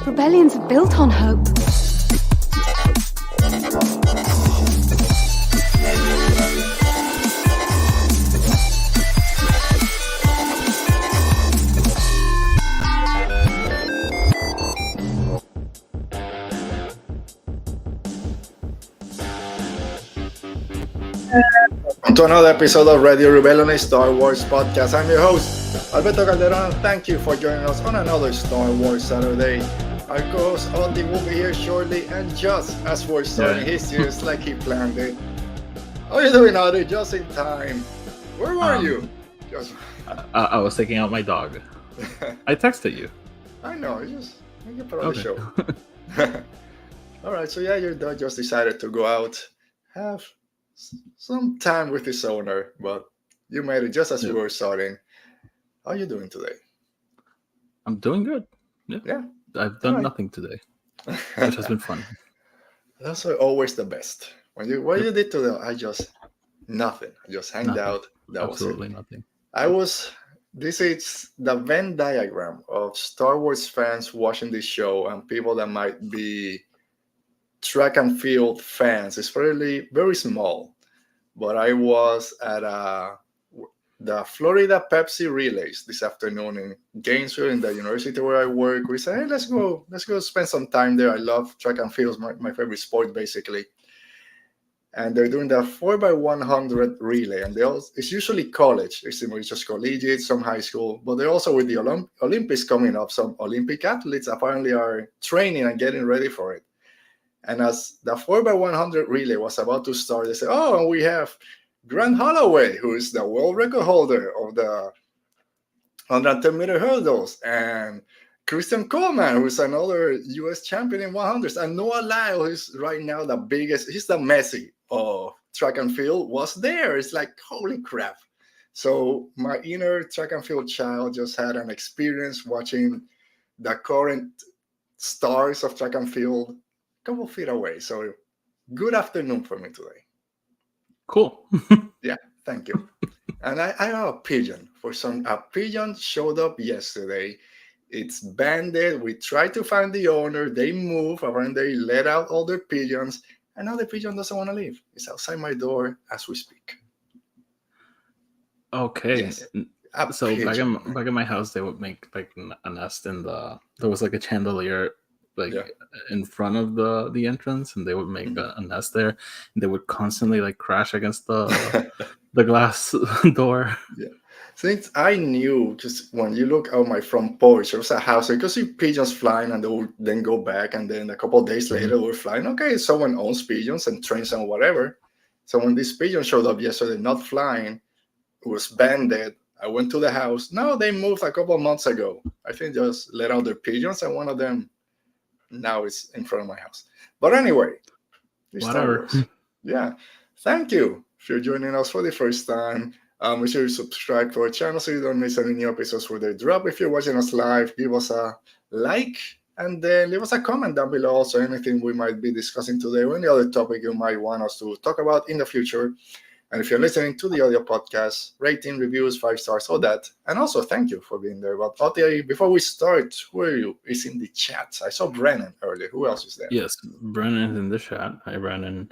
Rebellions are built on hope. To another episode of Radio Rebellion, a Star Wars podcast. I'm your host, Alberto Calderon, and thank you for joining us on another Star Wars Saturday. Our co-host Audie will be here shortly, and just as we're starting his years like he planned it. How are you doing, Audie? Just in time. Where were you? I was taking out my dog. I texted you. I know, just make it part of the show. All right, so your dog just decided to go out, have some time with his owner, but you made it just as we were starting. How are you doing today? I'm doing good. Yeah. I've done nothing today, which has been fun. Those are always the best. What you did today, I just nothing. I just hanged out. That Absolutely was it. nothing. This is the Venn diagram of Star Wars fans watching this show and people that might be track and field fans. It's really very small, but I was at the Florida Pepsi relays this afternoon in Gainesville, in the university where I work. We said, hey, let's go spend some time there. I love track and field, my favorite sport basically. And they're doing the 4x100 relay, and it's usually college. It's just collegiate, some high school, but they're also with the Olympics coming up. Some Olympic athletes apparently are training and getting ready for it. And as the 4x100 relay was about to start, they said, oh, and we have Grant Holloway, who is the world record holder of the 110-meter hurdles, and Christian Coleman, who is another U.S. champion in 100s, and Noah Lyle, who's right now the biggest, he's the Messi of track and field, was there. It's like, holy crap. So my inner track and field child just had an experience watching the current stars of track and field couple feet away. So good afternoon for me today. Cool. Yeah, thank you. And I have a pigeon. A pigeon showed up yesterday. It's banded. We tried to find the owner. They moved. And they let out all their pigeons. And now the pigeon doesn't want to leave. It's outside my door as we speak. Okay. Yes. So pigeon, back in my house, they would make like a nest there was like a chandelier in front of the entrance, and they would make a nest there, and they would constantly like crash against the glass door. Yeah. Since I knew, just when you look out my front porch, there was a house, you could see pigeons flying, and they would then go back, and then a couple of days later, they were flying. Okay, someone owns pigeons and trains them, whatever. So when this pigeon showed up yesterday, not flying, it was banded. I went to the house. No, they moved a couple of months ago. I think just let out their pigeons, and one of them now it's in front of my house. But anyway, whatever. Yeah. Thank you if you're joining us for the first time. Make sure you subscribe to our channel so you don't miss any new episodes where they drop. If you're watching us live, give us a like and then leave us a comment down below. Also, anything we might be discussing today or any other topic you might want us to talk about in the future. And if you're listening to the audio podcast, rating, reviews, 5 stars, all that. And also, thank you for being there. But Audie, before we start, who are you? Is in the chat. I saw Brennan earlier. Who else is there? Yes, Brennan is in the chat. Hi, Brennan.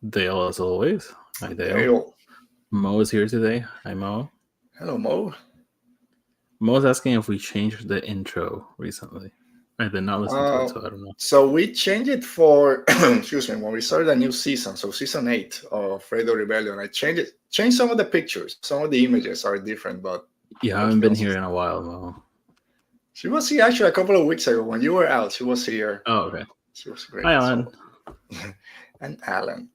Dale, as always. Hi, Dale. Mo is here today. Hi, Mo. Hello, Mo. Mo's asking if we changed the intro recently. I did not listen to it, so I don't know. So we changed it for, excuse me, when we started a new season, so season 8 of Radio Rebellion, I changed some of the pictures. Some of the images are different, but... Yeah, I haven't been here in a while, Mo. She was here actually a couple of weeks ago. When you were out, she was here. Oh, okay. She was great. Hi, Alan. And Alan.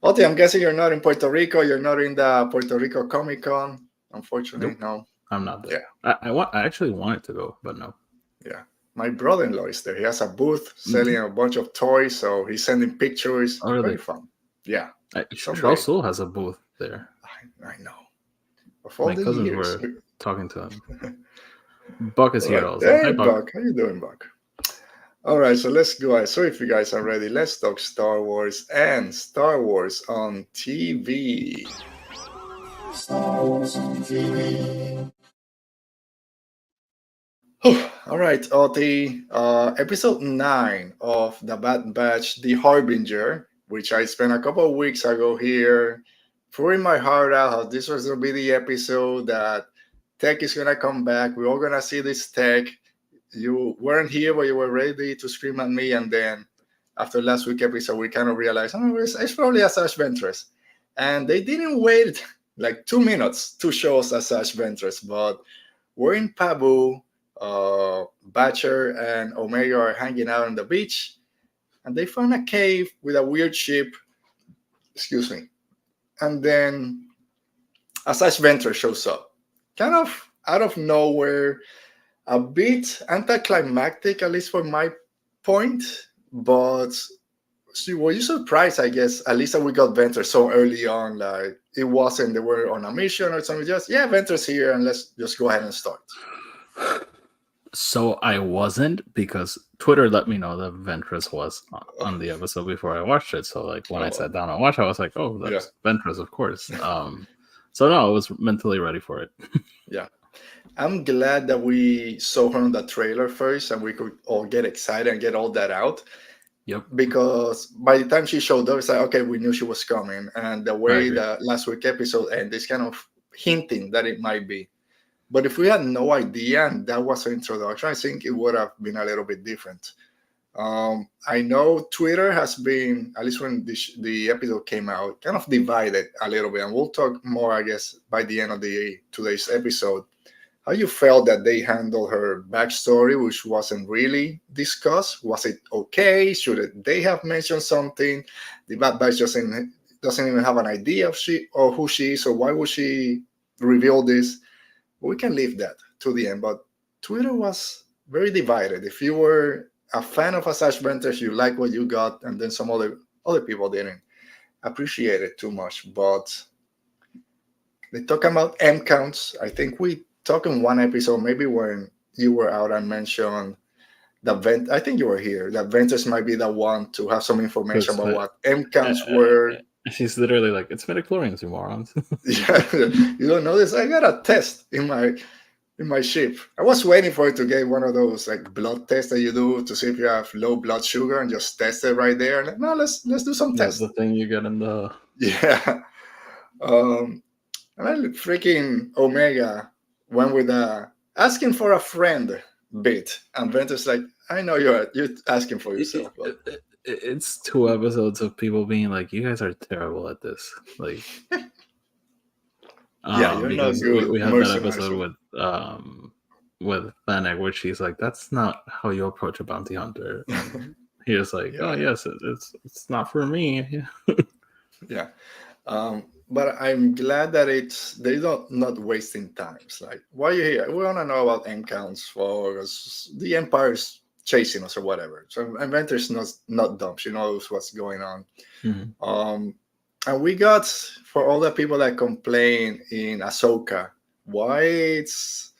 Audie, I'm guessing you're not in Puerto Rico. You're not in the Puerto Rico Comic Con. Unfortunately, nope. No. I'm not there. Yeah. I actually wanted to go, but no. Yeah. My brother-in-law is there. He has a booth selling a bunch of toys, so he's sending pictures. Oh, really? Very fun. Yeah. Charles Soule has a booth there. I know. My cousins were talking to him. Buck is here also. Hey, Hi, Buck. How you doing, Buck? All right, so let's go. So if you guys are ready, let's talk Star Wars and Star Wars on TV. Star Wars on TV. All right, the episode 9 of the Bad Batch, The Harbinger, which I spent a couple of weeks ago here pouring my heart out how this was going to be the episode that Tech is going to come back. We're all going to see this Tech. You weren't here, but you were ready to scream at me. And then after last week's episode, we kind of realized, oh, it's probably Asajj Ventress. And they didn't wait like 2 minutes to show us Asajj Ventress, but we're in Pabu. Batcher and Omega are hanging out on the beach, and they found a cave with a weird ship. Excuse me. And then Asajj Ventress shows up, kind of out of nowhere, a bit anticlimactic, at least for my point. But were you surprised? I guess at least that we got Ventress so early on. Like it wasn't they were on a mission or something. Just Ventress here, and let's just go ahead and start. So I wasn't, because Twitter let me know that Ventress was on the episode before I watched it. So like when I sat down and watched, I was like, "Oh, that's Ventress, of course." So no, I was mentally ready for it. Yeah, I'm glad that we saw her on the trailer first, and we could all get excited and get all that out. Yep. Because by the time she showed up, it's like, okay, we knew she was coming, and the way the last week episode ended is kind of hinting that it might be. But if we had no idea and that was her introduction, I think it would have been a little bit different. I know Twitter has been, at least when the episode came out, kind of divided a little bit. And we'll talk more, I guess, by the end of today's episode. How you felt that they handled her backstory, which wasn't really discussed. Was it okay? Should they have mentioned something? The Bad Batch doesn't even have an idea of who she is, or why would she reveal this? We can leave that to the end, but Twitter was very divided. If you were a fan of Asajj Ventress, you like what you got, and then some other people didn't appreciate it too much. But they talk about M counts. I think we talked in one episode, maybe when you were out, and mentioned that I think you were here, that Ventress might be the one to have some information about what M counts were. She's literally like, it's midichlorians, you morons. Yeah, you don't know this. I got a test in my ship. I was waiting for it to get one of those like blood tests that you do to see if you have low blood sugar, and just test it right there. Like, no, let's do some tests. That's the thing you get in the and then freaking Omega went with asking for a friend bit, and Ventress like, I know you're asking for yourself. But it's 2 episodes of people being like, you guys are terrible at this. Like, you're not good. We had that episode with Fennec, where she's like, that's not how you approach a bounty hunter. He was like, oh yes, it's not for me. Yeah. But I'm glad that they're not wasting time. It's like, why are you here? We want to know about M counts for the Empire's chasing us or whatever. So Ventress not dumb. She knows what's going on. Mm-hmm. And we got, for all the people that complain in Ahsoka, why it's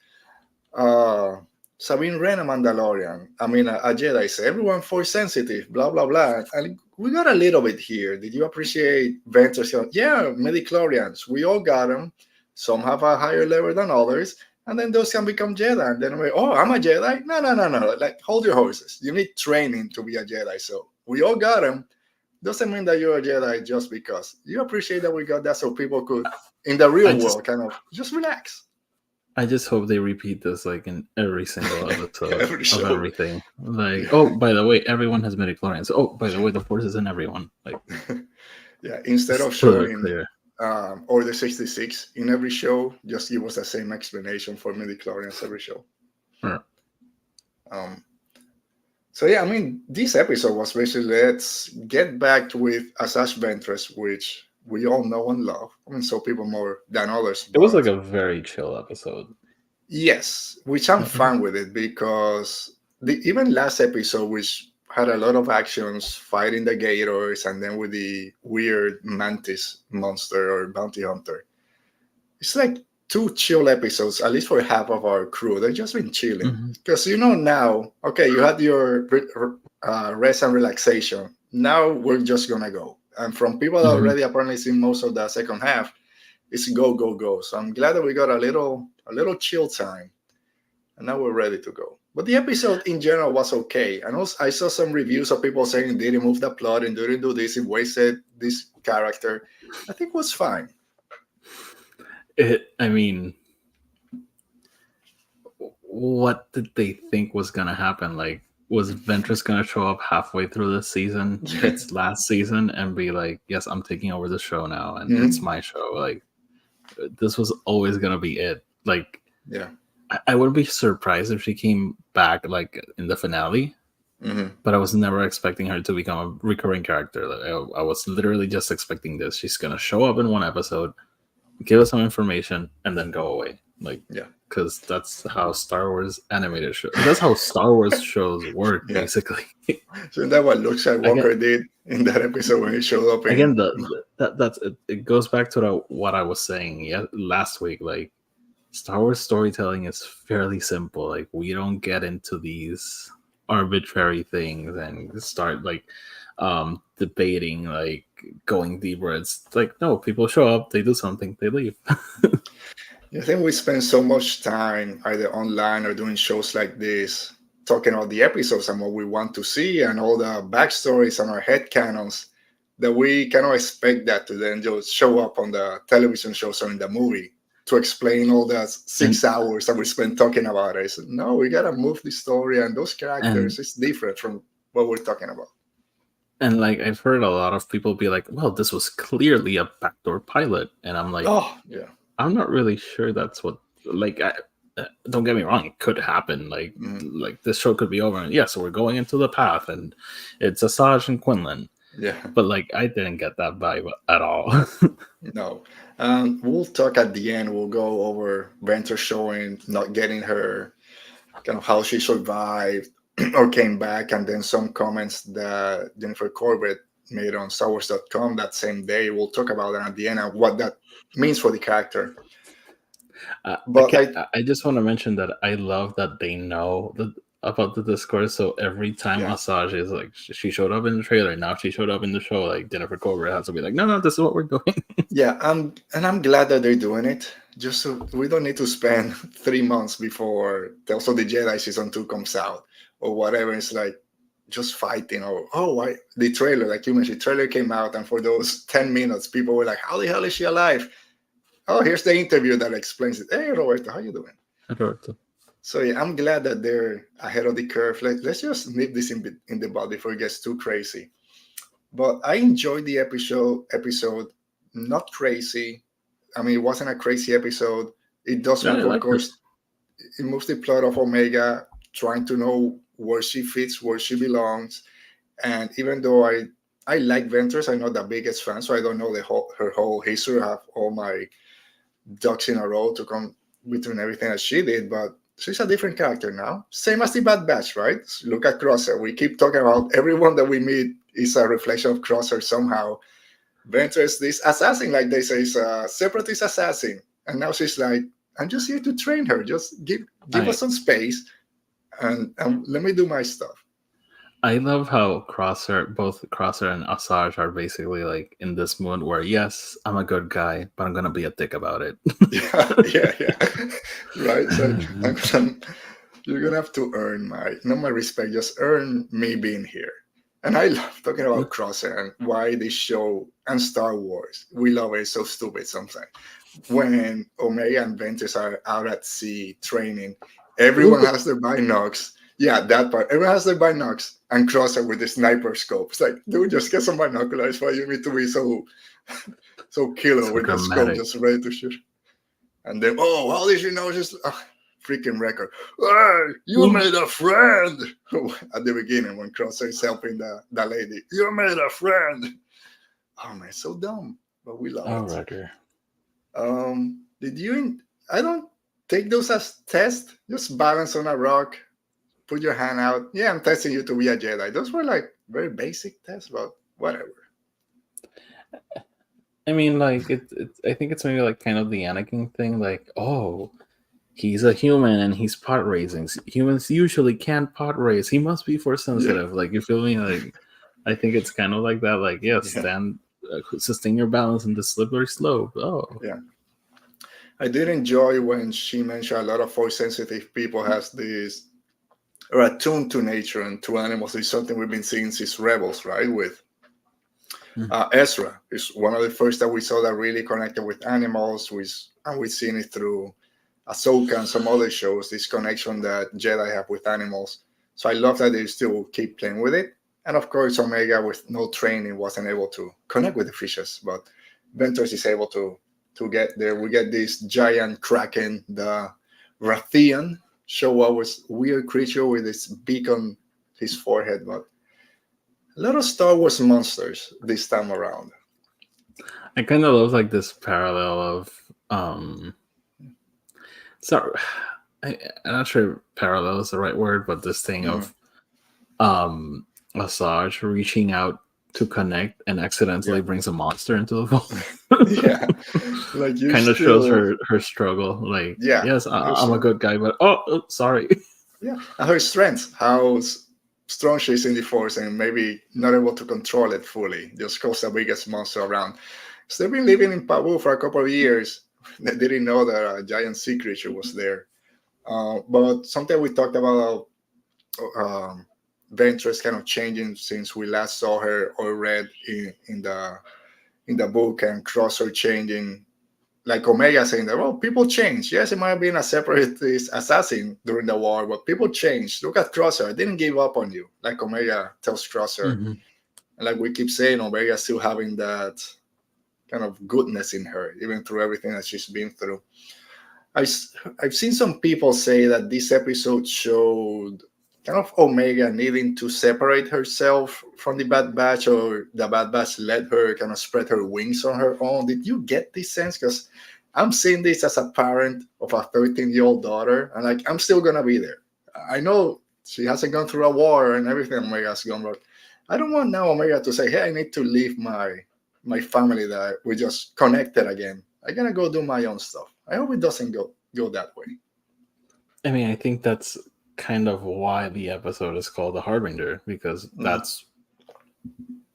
Sabine Wren a Mandalorian. I mean, a Jedi say everyone force sensitive, blah blah blah. And we got a little bit here. Did you appreciate Ventress? Yeah, midichlorians. We all got them. Some have a higher level than others. And then those can become Jedi. And then I'm a Jedi? No. Like, hold your horses. You need training to be a Jedi. So we all got them. Doesn't mean that you're a Jedi just because. You appreciate that we got that so people could, in the real world, kind of just relax. I just hope they repeat this like in every single episode of everything. Like, oh, by the way, everyone has midichlorians. Oh, by the way, the Force is in everyone. Like, yeah, instead of showing Order 66 in every show, just give us the same explanation for midichlorians every show. So yeah, I mean, this episode was basically, let's get back with Asajj Ventress, which we all know and love. I mean, so people more than others. It was like a very chill episode. Yes, which I'm fine with it, because even last episode, which had a lot of actions fighting the Gators and then with the weird mantis monster or bounty hunter, it's like 2 chill episodes, at least for half of our crew. They've just been chilling. Because now, okay, you had your rest and relaxation. Now we're just going to go. And from people that already apparently seen most of the second half, it's go. So I'm glad that we got a little chill time and now we're ready to go. But the episode in general was okay. And also, I saw some reviews of people saying it didn't move the plot and didn't do this, it wasted this character. I think it was fine. I mean, what did they think was gonna happen? Like, was Ventress gonna show up halfway through the season, its last season, and be like, "Yes, I'm taking over the show now, and it's my show." Like, this was always gonna be it. Like, yeah, I wouldn't be surprised if she came back like in the finale, but I was never expecting her to become a recurring character. Like, I was literally just expecting this. She's gonna show up in one episode, give us some information, and then go away. Like, yeah, because that's how Star Wars animated shows. That's how Star Wars shows work, basically. So that's what Luke Skywalker did in that episode when he showed up. Again, that's it goes back to what I was saying last week. Like, Star Wars storytelling is fairly simple. Like, we don't get into these arbitrary things and start like debating, like going deeper. It's like, no, people show up, they do something, they leave. I think we spend so much time either online or doing shows like this talking about the episodes and what we want to see and all the backstories and our headcanons that we cannot expect that to then just show up on the television shows or in the movie to explain all the 6 hours that we spent talking about it. So, no, we gotta move the story and those characters is different from what we're talking about. And like, I've heard a lot of people be like, well, this was clearly a backdoor pilot, and I'm like, oh yeah, I'm not really sure that's what, like, don't get me wrong, it could happen. Like, like this show could be over, and so we're going into the path, and it's Asajj and Quinlan. Yeah, but like, I didn't get that vibe at all. No, we'll talk at the end. We'll go over Ventress showing, not getting her, kind of how she survived or came back, and then some comments that Jennifer Corbett made on StarWars.com that same day. We'll talk about that at the end and what that means for the character. But I just want to mention that I love that they know about the discourse. So every time Asajj is like, she showed up in the trailer, now she showed up in the show, like Jennifer Corbett has to be like, no, this is what we're doing. Yeah, and I'm glad that they're doing it. Just so we don't need to spend 3 months before Tales of the Jedi season 2 comes out or whatever. It's like just fighting or why the trailer, like you mentioned, the trailer came out, and for those 10 minutes, people were like, how the hell is she alive? Oh, here's the interview that explains it. Hey, Roberto, how you doing? Roberto. So yeah, I'm glad that they're ahead of the curve. Let's just nip this in the bud before it gets too crazy. But I enjoyed the episode. Not crazy. I mean, it wasn't a crazy episode. It does move, of course. It moves the plot of Omega, trying to know where she fits, where she belongs. And even though I like Ventress, I'm not the biggest fan, so I don't know her whole history. I have all my ducks in a row to come between everything that she did, but she's a different character now. Same as the Bad Batch, right? Look at Crosshair. We keep talking about everyone that we meet is a reflection of Crosshair somehow. Ventress, this assassin, like they say, is a separatist assassin. And now she's like, I'm just here to train her. Just give us some space and let me do my stuff. I love how both Crosshair and Asajj are basically like in this mood where, yes, I'm a good guy, but I'm going to be a dick about it. yeah. Right? So you're going to have to earn my respect, just earn me being here. And I love talking about Crosshair and why this show and Star Wars, we love it, so stupid sometimes. When Omega and Ventress are out at sea training, everyone has their binocs. Yeah, that part. Everyone has their binocs and Crosshair with the sniper scope. It's like, dude, just get some binoculars. Why you need to be so killer with the scope, just ready to shoot? And then, how did you know? Just freaking record. Hey, you made a friend. At the beginning, when Crosshair is helping the lady, you made a friend. Oh man, so dumb, but we love it. Record. Did you? I don't take those as tests. Just balance on a rock. Put your hand out. Yeah, I'm testing you to be a Jedi. Those were like very basic tests, but whatever. I mean, like, I think it's maybe like kind of the Anakin thing. Like, he's a human and he's pod raising. Humans usually can't pod raise. He must be force sensitive. Yeah. Like, you feel me? Like, I think it's kind of like that. Like, sustain your balance in the slippery slope. Oh, yeah. I did enjoy when she mentioned a lot of force sensitive people has this are attuned to nature and to animals. It's something we've been seeing since Rebels, right? With Mm. Ezra is one of the first that we saw that really connected with animals. And we've seen it through Ahsoka and some other shows. This connection that Jedi have with animals. So I love that they still keep playing with it. And of course, Omega with no training wasn't able to connect with the fishes, but Ventress is able to get there. We get this giant kraken, the Rathian, show up with weird creature with its beak on his forehead, but a lot of Star Wars monsters this time around. I kind of love like this parallel of so I'm not sure parallel is the right word, but this thing of Asajj reaching out to connect and accidentally brings a monster into the fold. Yeah, like you kind of still, shows her struggle. Like, yeah, yes, I'm a good guy, but sorry. Yeah, and her strength, how strong she is in the force, and maybe not able to control it fully, just cause the biggest monster around. So they've been living in Pabu for a couple of years. They didn't know that a giant sea creature was there. But something we talked about, Ventress kind of changing since we last saw her or read in the book, and Crosser changing, like Omega saying that, well, people change. Yes, it might have been a separatist assassin during the war, but people changed. Look at Crosser. I didn't give up on you. Like Omega tells Crosser. Mm-hmm. And like we keep saying, Omega still having that kind of goodness in her, even through everything that she's been through. I've seen some people say that this episode showed kind of Omega needing to separate herself from the Bad Batch, or the Bad Batch let her kind of spread her wings on her own. Did you get this sense? Because I'm seeing this as a parent of a 13-year-old daughter, and like I'm still gonna be there. I know she hasn't gone through a war and everything Omega's gone, but I don't want now Omega to say, "Hey, I need to leave my family that we just connected again. I'm gonna go do my own stuff." I hope it doesn't go that way. I mean, I think that's kind of why the episode is called The Harbinger, because that's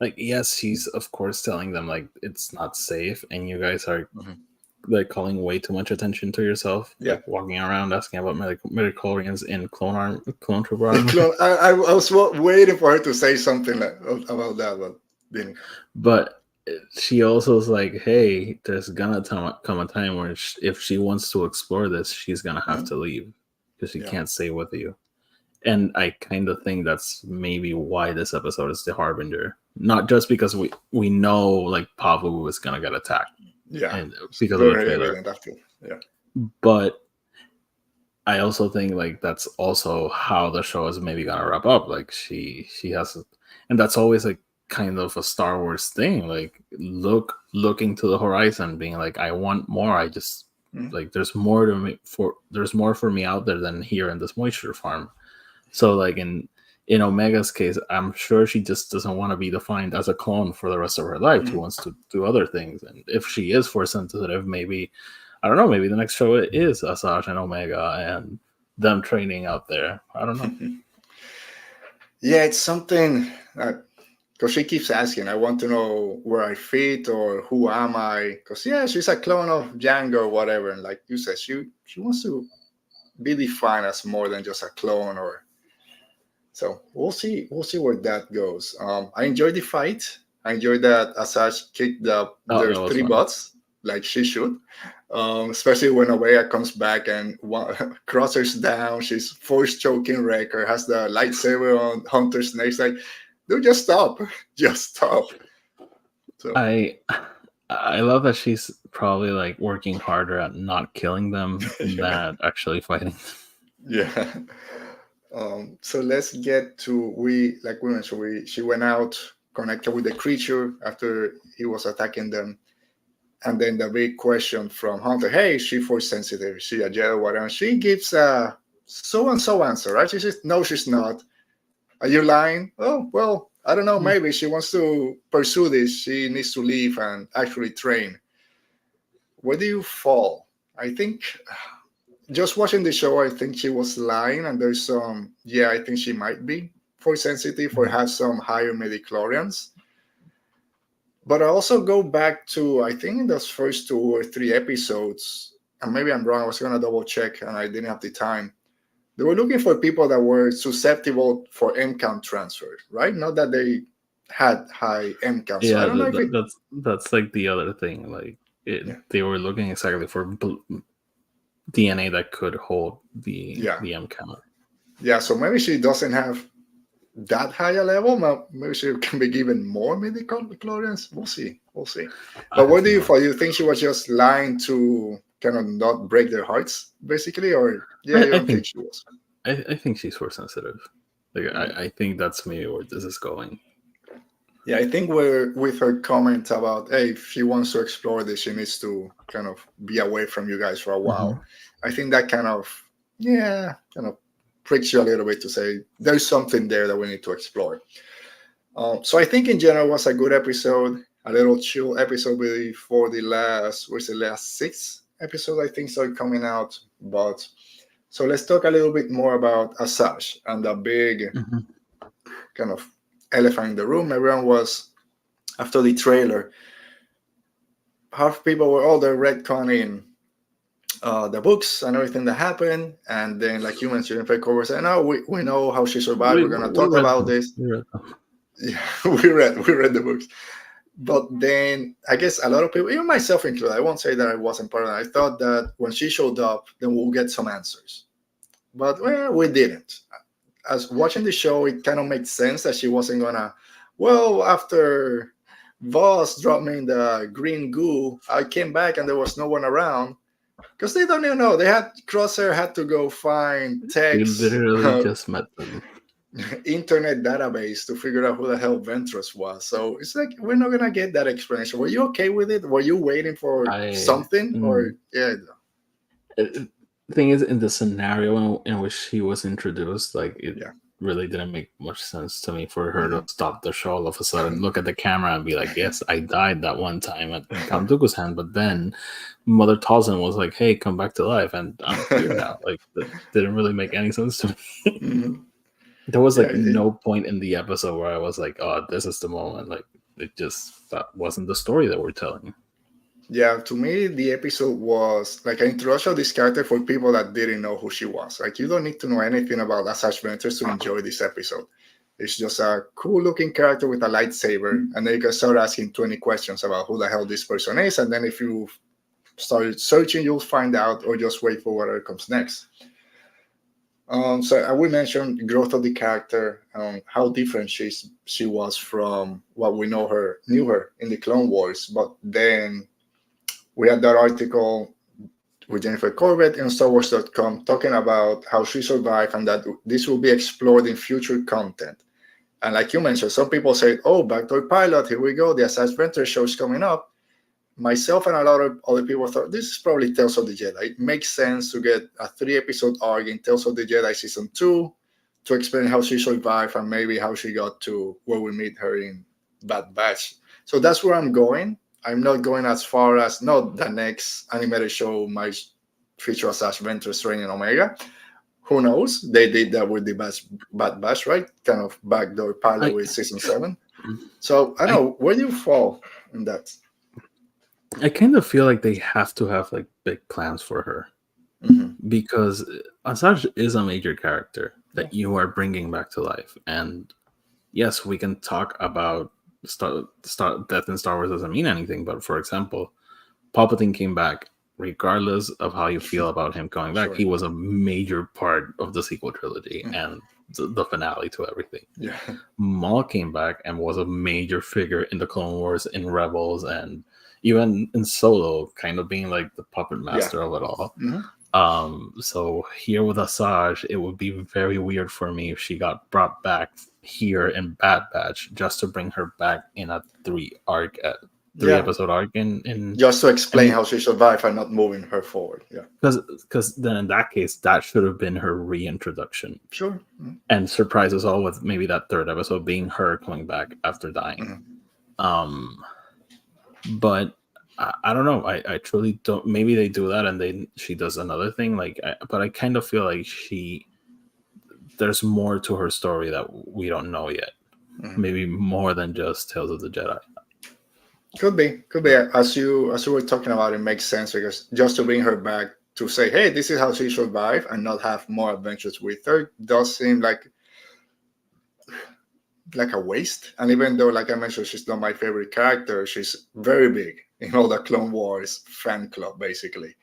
like, yes, he's of course telling them like it's not safe, and you guys are like calling way too much attention to yourself. Yeah, like walking around asking about midichlorians in clone trooper armor. I was waiting for her to say something about that, but didn't. But she also is like, hey, there's gonna come a time where if she wants to explore this, she's gonna have to leave because she can't stay with you. And I kind of think that's maybe why this episode is the Harbinger. Not just because we know like Pavu is gonna get attacked. Yeah. And because of the trailer. Yeah. But I also think like that's also how the show is maybe gonna wrap up. Like she has, and that's always like kind of a Star Wars thing. Like looking to the horizon, being like, I want more. I just like there's more for me out there than here in this moisture farm. So like in Omega's case, I'm sure she just doesn't want to be defined as a clone for the rest of her life. She wants to do other things. And if she is force sensitive, maybe, I don't know, maybe the next show is Asajj and Omega and them training out there. I don't know. Yeah, it's something because she keeps asking, I want to know where I fit or who am I? Because yeah, she's a clone of Django or whatever. And like you said, she wants to be defined as more than just a clone. Or so we'll see where that goes. I enjoyed the fight. I enjoyed that Asajj kicked their three butts like she should. Especially when Omega comes back and Crosser's down, she's force choking Wrecker, has the lightsaber on Hunter's neck. Like, dude, just stop. So. I love that she's probably like working harder at not killing them than actually fighting them. Yeah. So let's get to we mentioned she went out, connected with the creature after he was attacking them, and then the big question from Hunter: hey, is she force sensitive? Is she a Jedi? Whatever. She gives a so and so answer, right? She says, no, she's not. Are you lying? Oh well, I don't know. Maybe she wants to pursue this. She needs to leave and actually train. Where do you fall? I think. Just watching the show, I think she was lying, and there's some. Yeah, I think she might be force sensitive or has some higher midichlorians. But I also go back to, I think in those first 2 or 3 episodes, and maybe I'm wrong, I was gonna double check and I didn't have the time. They were looking for people that were susceptible for M count transfer, right? Not that they had high M count. So I Yeah, don't know if it. that's like the other thing. Like Yeah. they were looking exactly for DNA that could hold the M count. Yeah, so maybe she doesn't have that high a level. Maybe she can be given more midichlorians. We'll see. We'll see. But what do you for? You think she was just lying to kind of not break their hearts, basically, or you don't think she was? I think she's force sensitive. Like I think that's maybe where this is going. Yeah, I think we're with her comment about, hey, if she wants to explore this, she needs to kind of be away from you guys for a while. Mm-hmm. I think that kind of pricks you a little bit to say there's something there that we need to explore. So I think in general it was a good episode, a little chill episode before the last 6 episodes I think started coming out. But so let's talk a little bit more about Asajj and the big kind of elephant in the room. Everyone was, after the trailer, half people were all the retconning the books and everything that happened, and then like you mentioned, Fakeover said, "No, we know how she survived. We're gonna talk about this." Yeah, we read the books, but then I guess a lot of people, even myself included, I won't say that I wasn't part of it. I thought that when she showed up, then we'll get some answers, but we didn't. As watching the show, it kind of made sense that she wasn't gonna. Well, after Voss dropped me in the green goo, I came back and there was no one around. Because they don't even know. They had Crosshair had to go find text. You literally just met them. Internet database to figure out who the hell Ventress was. So it's like we're not gonna get that explanation. Were you okay with it? Were you waiting for something? Or the thing is, in the scenario in which she was introduced, like it really didn't make much sense to me for her to stop the show all of a sudden, look at the camera and be like, yes, I died that one time at Count Dooku's hand, but then Mother Talzin was like, hey, come back to life and I'm here now. Like that didn't really make any sense to me. There was like no point in the episode where I was like, oh, this is the moment. Like that wasn't the story that we're telling. Yeah, to me, the episode was like an introduction of this character for people that didn't know who she was. Like, you don't need to know anything about Asajj Ventress to enjoy this episode. It's just a cool-looking character with a lightsaber, and then you can start asking 20 questions about who the hell this person is, and then if you start searching, you'll find out, or just wait for whatever comes next. So we mentioned growth of the character, how different she was from what we knew her in the Clone Wars, but then we had that article with Jennifer Corbett in StarWars.com talking about how she survived and that this will be explored in future content. And like you mentioned, some people say, oh, Backdoor Pilot, here we go, the Asajj Ventress show is coming up. Myself and a lot of other people thought this is probably Tales of the Jedi. It makes sense to get a 3-episode arc in Tales of the Jedi Season 2 to explain how she survived and maybe how she got to where we meet her in Bad Batch. So that's where I'm going. I'm not going as far as, no, the next animated show might feature Asajj Ventress training Omega. Who knows? They did that with the Bad Batch, right? Kind of backdoor pilot with Season 7. So, I don't know. Where do you fall in that? I kind of feel like they have to have like big plans for her. Because Asajj is a major character that you are bringing back to life. And yes, we can talk about death in Star Wars doesn't mean anything, but for example, Palpatine came back. Regardless of how you feel about him coming back, he was a major part of the sequel trilogy and the finale to everything. Maul came back and was a major figure in the Clone Wars, in Rebels, and even in Solo, kind of being like the puppet master of it all. So here with Asajj, it would be very weird for me if she got brought back here in Bad Batch just to bring her back in a 3-episode arc in just to explain how she survived and not moving her forward. Because then in that case, that should have been her reintroduction. And surprise us all with maybe that 3rd episode being her coming back after dying. But I don't know. I truly don't. Maybe they do that and she does another thing. But I kind of feel like there's more to her story that we don't know yet. Maybe more than just Tales of the Jedi. Could be. As you were talking about, it makes sense because just to bring her back to say, hey, this is how she survived, and not have more adventures with her does seem like a waste. And even though, like I mentioned, she's not my favorite character, she's very big in all the Clone Wars fan club, basically.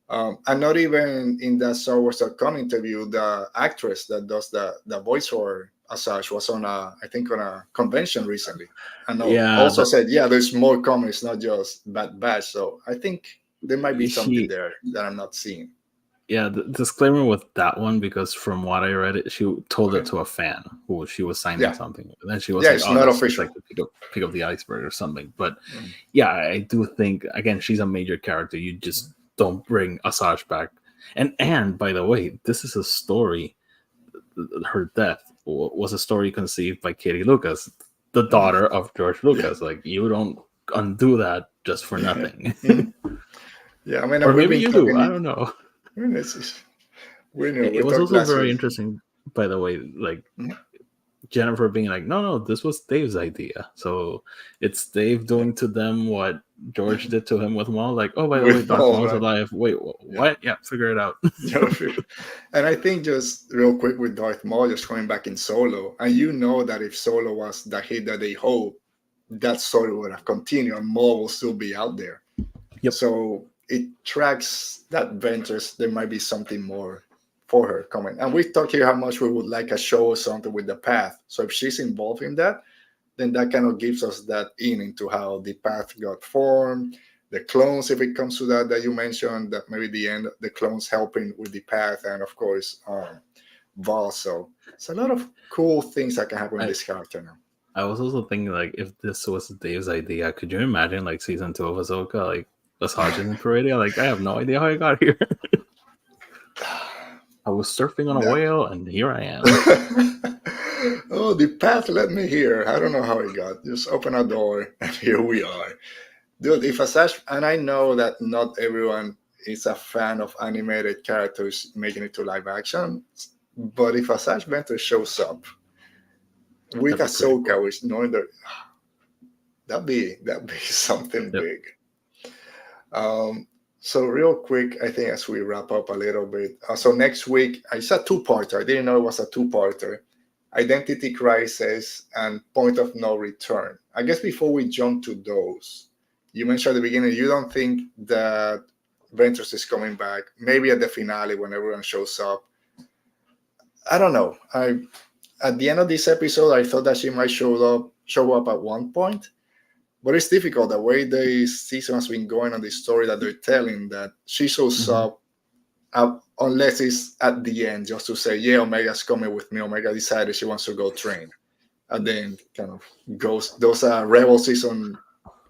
And not even in the Star Wars.com interview, the actress that does the voice for Asajj was I think on a convention recently, and Yeah, also said, yeah, there's more coming. It's not just Bad Batch. So I think there might be something she there that I'm not seeing. yeah, the disclaimer with that one, because from what I read, she told it Okay. to a fan who she was signing Yeah. something with. And then she was Yeah, like, it's oh, not that's just official. like the pick up the iceberg or something. But Mm. yeah, I do think, again, she's a major character. You just don't bring Asajj back. And by the way, this is a story. Her death was a story conceived by Katie Lucas, the Mm. daughter of George Yeah. Lucas. Like, you don't undo that just for nothing. Mm. Yeah, I mean, Or we've maybe been you do. talking. I don't know. I mean, we knew. It We was talked also last very week. interesting, by the way, like Mhm. Jennifer being like, no, this was Dave's idea. So it's Dave doing to them what George did to him with Maul. Like, oh, by the way, With Darth all Maul's right. alive. Wait, Yeah. what? Yeah, figure it out. Yeah, and I think just real quick with Darth Maul just coming back in Solo, and you know that if Solo was the hit that they hope, that story would have continued, and Maul will still be out there. Yep. So it tracks that Ventress. There might be something more for her coming, and we talked here how much we would like a show or something with the Path. So if she's involved in that, then that kind of gives us that in into how the Path got formed, the clones, if it comes to that you mentioned, that maybe the end, the clones helping with the Path, and of course, Val. So it's a lot of cool things that can happen with I, this character now. I was also thinking, like, if this was Dave's idea, could you imagine, like, season 2 of Ahsoka, like, Asajj in Pereira? Like, I have no idea how I got here. I was surfing on a That- whale, and here I am. oh, the Path let me here. I don't know how it got. Just open a door, and here we are. Dude, if Asajj, and I know that not everyone is a fan of animated characters making it to live action, but if Asajj Ventress shows up with That'd be pretty Ahsoka, cool. which knowing that that'd be something Yep. big. So real quick, I think as we wrap up a little bit. So next week, it's a two-parter. I didn't know it was a two-parter. Identity Crisis and Point of No Return. I guess before we jump to those, you mentioned at the beginning you don't think that Ventress is coming back. Maybe at the finale when everyone shows up. I don't know. At the end of this episode, I thought that she might show up at one point, but it's difficult the way the season has been going on the story that they're telling, that she shows up unless it's at the end just to say, yeah, Omega's coming with me. Omega decided she wants to go train, and then kind of goes. Those are Rebel season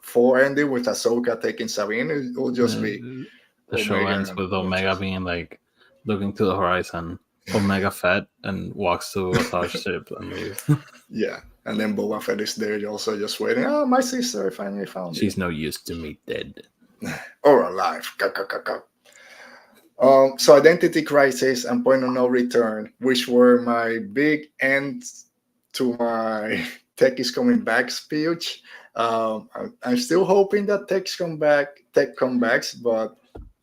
4 ending with Ahsoka taking Sabine. It will just be The show Omega ends and with Omega Ventress. being like looking to the horizon, Omega fat, and walks to Asajj's ship and leaves. Yeah, and then Boba Fett is there also just waiting. Oh, my sister finally found you. She's no use to me dead. Or alive. So Identity Crisis and Point of No Return, which were my big ends to my Tech is coming back speech. I'm still hoping that Tech come back, but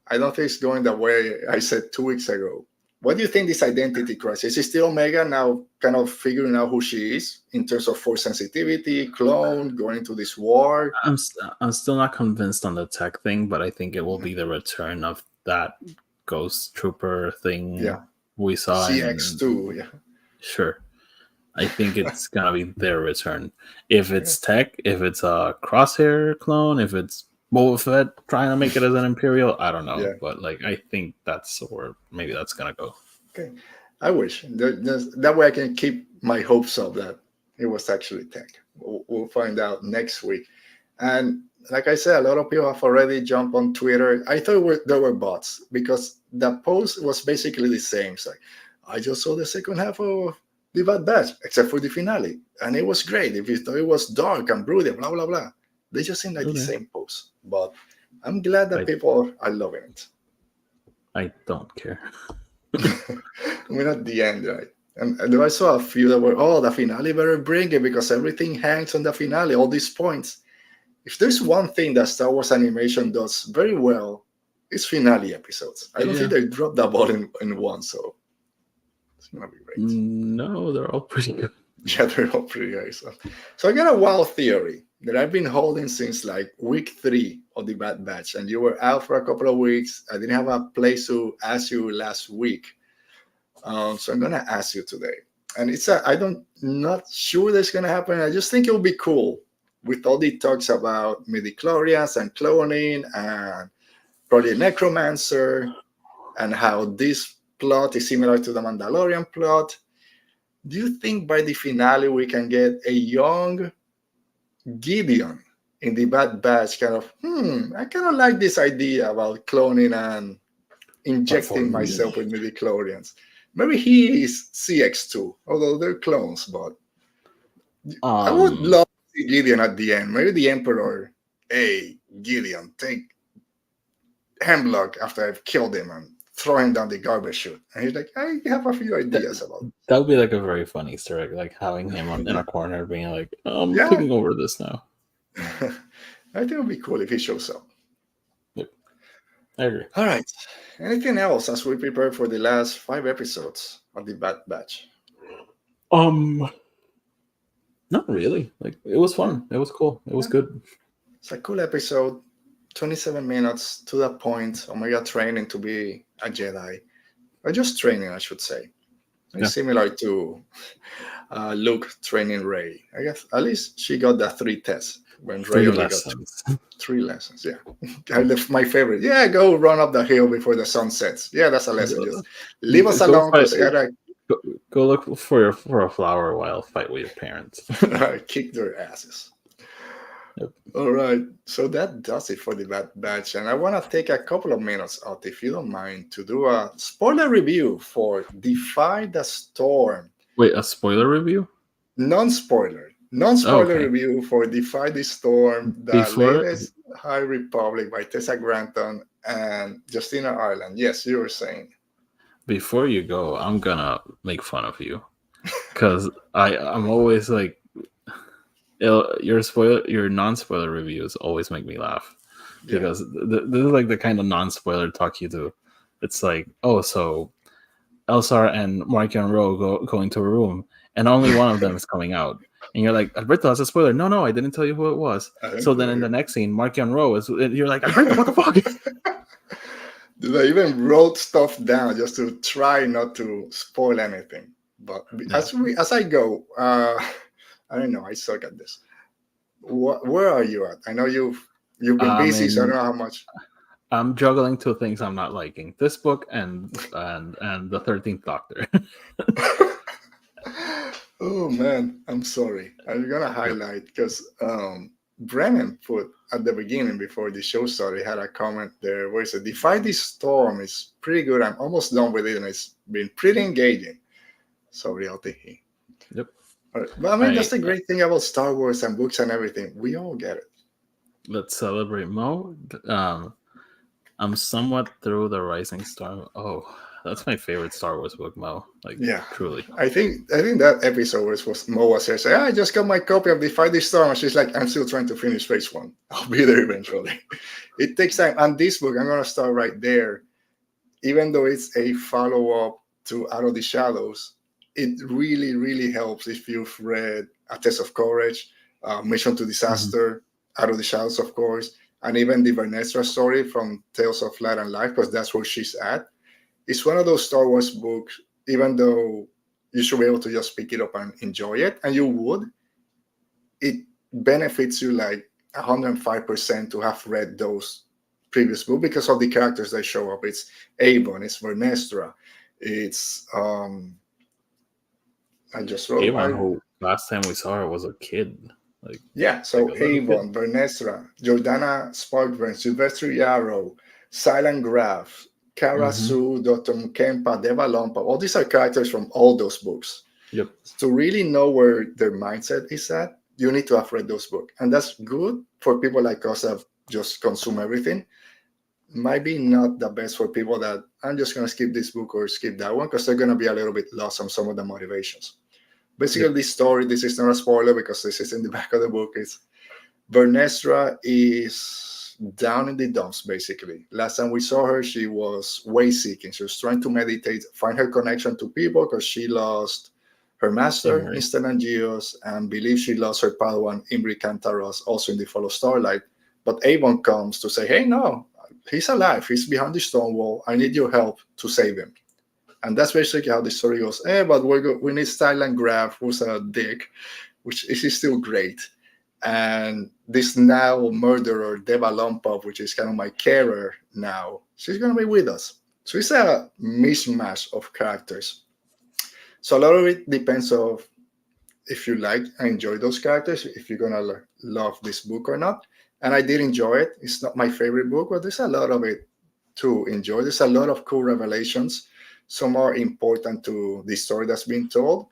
I don't think it's going the way I said 2 weeks ago. What do you think this Identity Crisis? Is still Omega now kind of figuring out who she is in terms of force sensitivity, clone, going into this war? I'm still not convinced on the tech thing, but I think it will be the return of that Ghost Trooper thing Yeah. we saw CX2, yeah. Sure. I think it's gonna be their return. If it's tech, if it's a Crosshair clone, if it's Boba Fett trying to make it as an Imperial, I don't know. Yeah. But like, I think that's where maybe that's gonna go. Okay, I wish that way I can keep my hopes up that it was actually tech. We'll find out next week. And like I said, a lot of people have already jumped on Twitter. I thought there were bots because the post was basically the same. It's like, I just saw the second half of the Bad Batch, except for the finale, and it was great. If you thought it was dark and broody, blah blah blah, they just seem like the same post. But I'm glad that people are loving it. I don't care. We're at the end, right? And I saw a few that were, the finale better bring it because everything hangs on the finale, all these points. if there's one thing that Star Wars animation does very well, it's finale episodes. I don't think they dropped the ball in one, so it's gonna be great. No, they're all pretty good. Yeah, they're all pretty good. So I got a wild theory that I've been holding since like week 3 of the Bad Batch, and you were out for a couple of weeks. I didn't have a place to ask you last week, so I'm gonna ask you today. And I'm not sure that's gonna happen. I just think it'll be cool with all the talks about midichlorians and cloning and probably a necromancer and how this plot is similar to the Mandalorian plot. Do you think by the finale we can get a young Gideon in the Bad Batch kind of, I kind of like this idea about cloning and injecting myself with midichlorians. Maybe he is CX2, although they're clones, but I would love to see Gideon at the end. Maybe the Emperor, hey, Gideon, take Hemlock after I've killed him and throw him down the garbage chute. And he's like, I have a few ideas about it. That would be like a very funny Easter egg, like having him in a corner being like, I'm taking over this now. I think it would be cool if he shows up. Yep. I agree. All right. Anything else as we prepare for the last 5 episodes of the Bad Batch? Not really. Like, it was fun. It was cool. It was good. It's a cool episode. 27 minutes to the point. Omega training to be a Jedi. Or just training, I should say. It's similar to Luke training Rey. I guess at least she got the 3 tests. When Rey only got 3 lessons. Yeah. My favorite. Yeah, go run up the hill before the sun sets. Yeah, that's a lesson. Just leave us alone. Go look for a flower while fight with your parents. Kick their asses. Yep. All right, so that does it for the Bad Batch, and I want to take a couple of minutes out, if you don't mind, to do a spoiler review for Defy the Storm. Wait, a spoiler review? Non-spoiler review for Defy the Storm, the latest High Republic by Tessa Gratton and Justina Ireland. Yes, you were saying. Before you go, I'm gonna make fun of you because I'm always like, your non-spoiler reviews always make me laugh because this is like the kind of non-spoiler talk you do. It's like, oh, so Elsar and Mark and Ro go into a room and only one of them is coming out. And you're like, Alberto, that's a spoiler. No, I didn't tell you who it was. So then in the next scene, Mark and Ro you're like, Alberto, what the fuck? I even wrote stuff down just to try not to spoil anything. But as I go, I don't know. I suck at this. Where are you at? I know you've been busy, so I don't know how much. I'm juggling 2 things I'm not liking: this book and the 13th Doctor. Oh man, I'm sorry. I'm gonna highlight because Brennan put at the beginning before the show started had a comment there where he said, "Defy the Storm is pretty good. I'm almost done with it, and it's been pretty engaging." Sorry, LTE. Yep. Right. But I mean, that's the great thing about Star Wars and books and everything. We all get it. Let's celebrate Mo. I'm somewhat through the Rising Star. Oh, that's my favorite Star Wars book, Mo. Like, truly. I think that episode was Mo was here saying, I just got my copy of Defy the Storm. And she's like, I'm still trying to finish phase 1. I'll be there eventually. It takes time. And this book, I'm gonna start right there. Even though it's a follow-up to Out of the Shadows, it really, really helps if you've read A Test of Courage, Mission to Disaster, Out of the Shadows, of course, and even the Vernestra story from Tales of Light and Life, because that's where she's at. It's one of those Star Wars books, even though you should be able to just pick it up and enjoy it, and you would, it benefits you like 105% to have read those previous books because of the characters that show up. It's Avon, it's Vernestra, it's... I just wrote Avon, who last time we saw her was a kid. Avon, Vernestra, Jordana Sparkburn, Sylvester Yarrow, Silent Graph, Kara Sue, Dr. Mkempa, Deva Lompa. All these are characters from all those books. Yep. To really know where their mindset is at, you need to have read those books. And that's good for people like us that just consume everything. Might be not the best for people that I'm just going to skip this book or skip that one because they're going to be a little bit lost on some of the motivations. Basically, this story, this is not a spoiler because this is in the back of the book. It's Vernestra is down in the dumps, basically. Last time we saw her, she was way seeking. She was trying to meditate, find her connection to people because she lost her master, Imri. Instant Geos, and believes she lost her Padawan, Imri Kantaros, also in the Fall of Starlight. But Avon comes to say, hey, no, he's alive. He's behind the stone wall. I need your help to save him. And that's basically how the story goes. But we need Stylan Graf, who's a dick, which is still great. And this now murderer, Deva Lompov, which is kind of my carer now, she's going to be with us. So it's a mishmash of characters. So a lot of it depends of if you like and enjoy those characters, if you're going to love this book or not. And I did enjoy it. It's not my favorite book, but there's a lot of it to enjoy. There's a lot of cool revelations. Some are important to the story that's being told.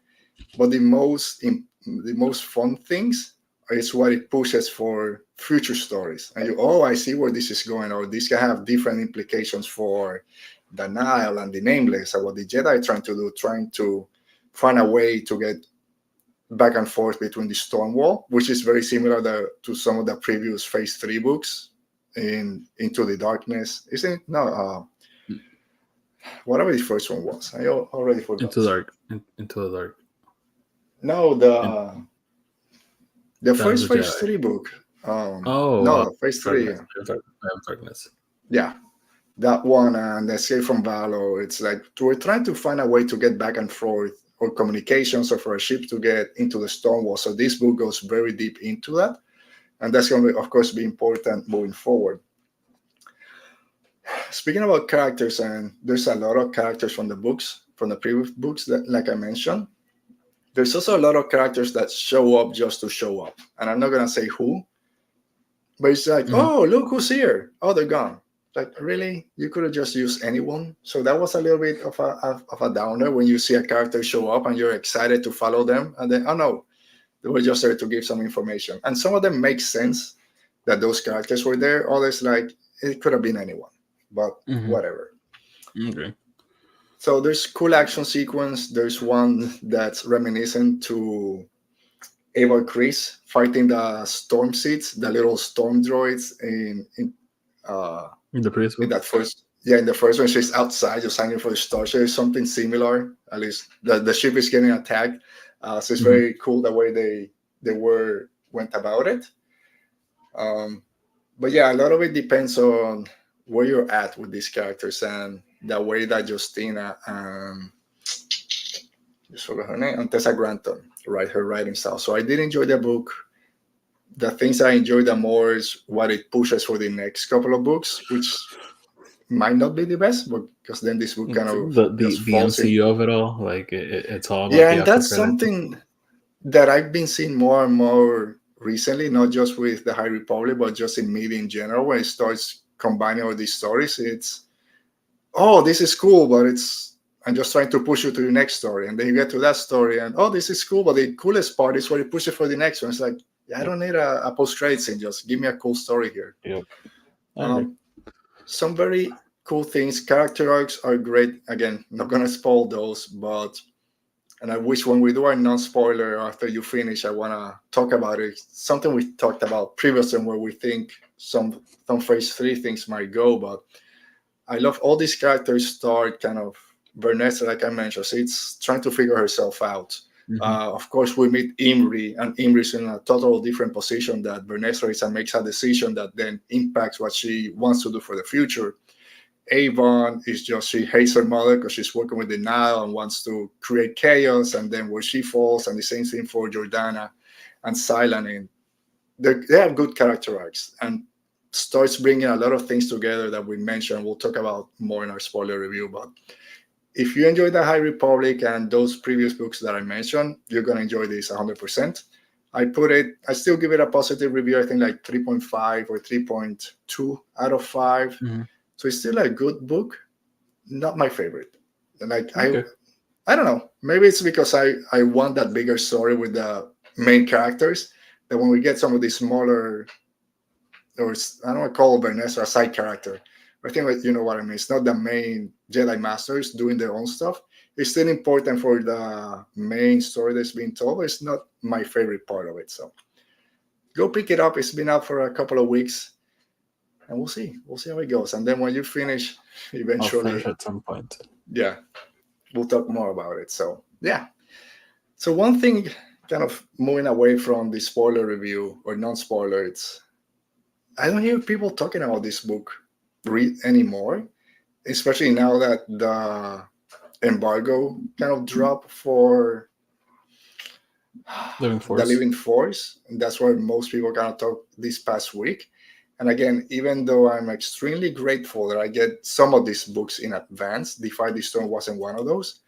But the most fun things is what it pushes for future stories. And I see where this is going, or this can have different implications for the Nile and the Nameless, and what the Jedi are trying to find a way to get back and forth between the Stormwall, which is very similar to some of the previous Phase 3 books in Into the Darkness. Isn't it? No, whatever the first one was. I already forgot. Into the Dark. No, the first Phase 3 book. Phase 3. Darkness. Yeah, that one and Escape from Valor. It's like we're trying to find a way to get back and forth or communications or for a ship to get into the Stormwall. So this book goes very deep into that. And that's going to, of course, be important moving forward. Speaking about characters, and there's a lot of characters from the previous books that, like I mentioned, there's also a lot of characters that show up just to show up. And I'm not going to say who, but it's like, oh, look who's here. Oh, they're gone. Like, really? You could have just used anyone? So that was a little bit of a downer when you see a character show up and you're excited to follow them. And then, oh no, they were just there to give some information. And some of them make sense that those characters were there. Others, like, it could have been anyone. But whatever. Okay. So there's cool action sequence. There's one that's reminiscent to Ava Chris fighting the storm seeds, the little storm droids in the previous book? In the first one, she's outside just hanging for the star. So there's something similar. At least the ship is getting attacked. So it's very cool the way they went about it. But yeah, a lot of it depends on where you're at with these characters and the way that Justina just forgot her name, and Tessa Gratton write her writing style. So I did enjoy the book. The things I enjoy the more is what it pushes for the next couple of books, which might not be the best, but because then this book kind of the MCU of it all, like it's all about and that's something that I've been seeing more and more recently, not just with the High Republic, but just in media in general, where it starts combining all these stories. It's this is cool, but I'm just trying to push you to the next story, and then you get to that story, and this is cool, but the coolest part is where you push it for the next one. It's like, I don't need a post-credit scene. Just give me a cool story here. Yep. Some very cool things. Character arcs are great. Again, not gonna spoil those, and I wish when we do our non-spoiler after you finish, I wanna talk about it. Something we talked about previously, where we think some Phase 3 things might go, but I love all these characters start kind of Vernestra, like I mentioned. So it's trying to figure herself out. Of course, we meet Imri, and Imri's in a total different position that Vernestra is, and makes a decision that then impacts what she wants to do for the future. Avon is just, she hates her mother because she's working with the Nile and wants to create chaos, and then where she falls, and the same thing for Jordana and Stylan. They have good character arcs and starts bringing a lot of things together that we mentioned. We'll talk about more in our spoiler review, but if you enjoy the High Republic and those previous books that I mentioned, you're going to enjoy this 100%. I still give it a positive review. I think like 3.5 or 3.2 out of 5. So it's still a good book. Not my favorite. Like, I don't know. Maybe it's because I want that bigger story with the main characters, that when we get some of these smaller, or I don't want to call Vernestra a side character, I think you know what I mean. It's not the main Jedi Masters doing their own stuff. It's still important for the main story that's being told, but it's not my favorite part of it. So go pick it up. It's been out for a couple of weeks, and we'll see how it goes. And then when you finish, I'll finish eventually, at some point. yeah, we'll talk more about it. So yeah. So one thing, kind of moving away from the spoiler review or non-spoiler, it's I don't hear people talking about this book anymore, especially now that the embargo kind of dropped for Living the Force. Living Force. And that's where most people kind of talk this past week. And again, even though I'm extremely grateful that I get some of these books in advance, Defy the Storm wasn't one of those.